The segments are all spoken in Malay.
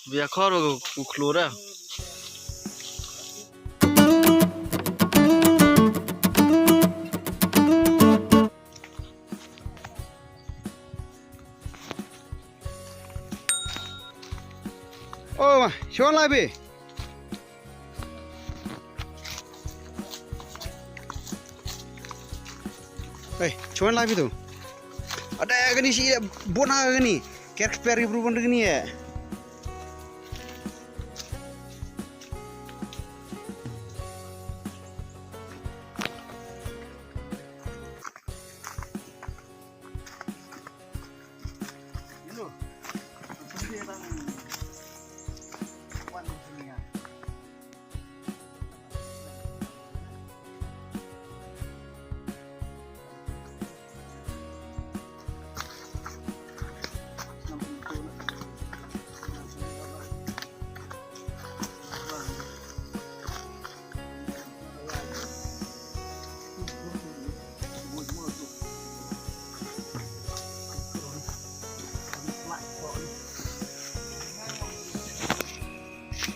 Via coro cu clora. Oh, siapa lagi? Siapa lagi tu? Ada gini sih, bona gini, kayak peri perubahan gini ya.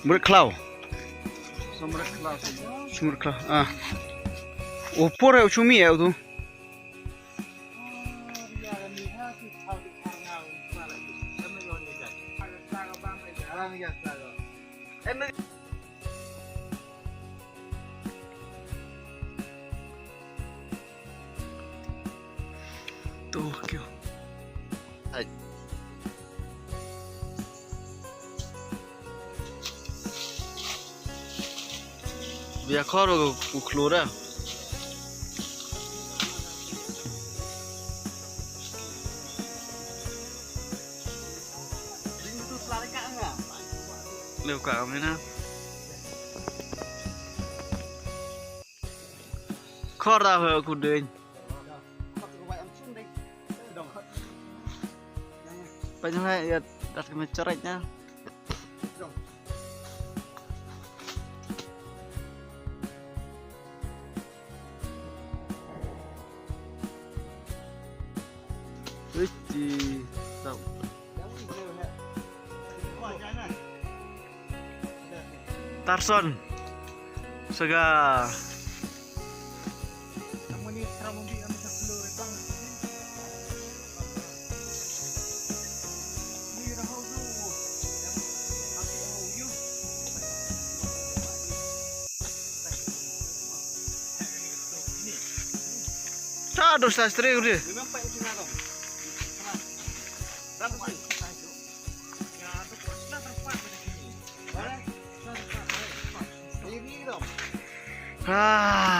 Berkelau. Sumber kelau. Ah. Opor ya cumi ya tu. Tuh, kyo. Via coro cu clora. Leo cả mấy na. Khó ra hở của đường. Bây giờ này đặt cái mặt trời nhá. Di đâu Tarson Saga Sa dos tas tre udah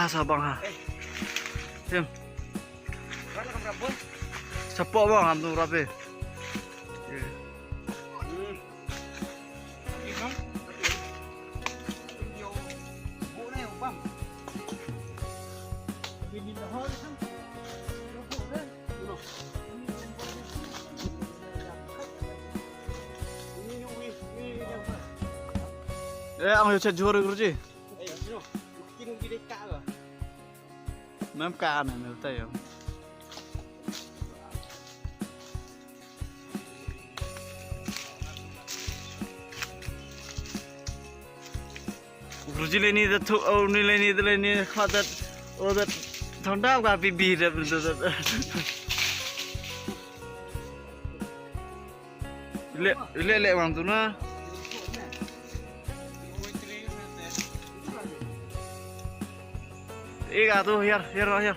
sabang ha. Sim. Sapok bang am tu rapi. Ang chat jor guruji. Même cá này meu tay không? Guruji leni the thu oh ni leni khát that oh that thằng đau cả bị bì rồi lệ bằng tụi nó. Iga tu here.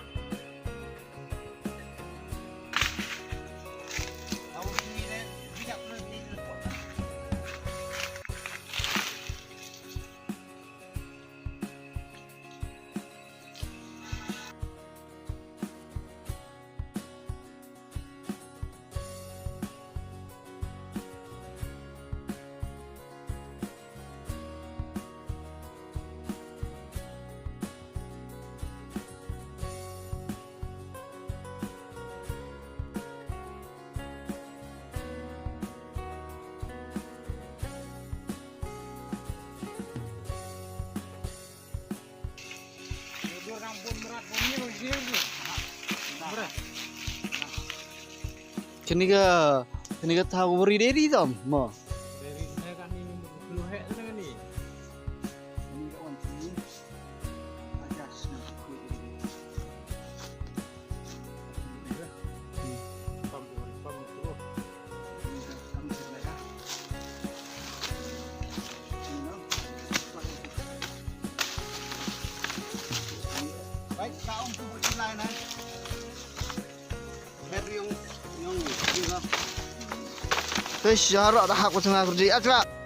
Kini ka tahu beri diri tom, mo. Kaong kubot yung lain na. Heavy yung. Terus jarak dah aku tengah kerja. Acak.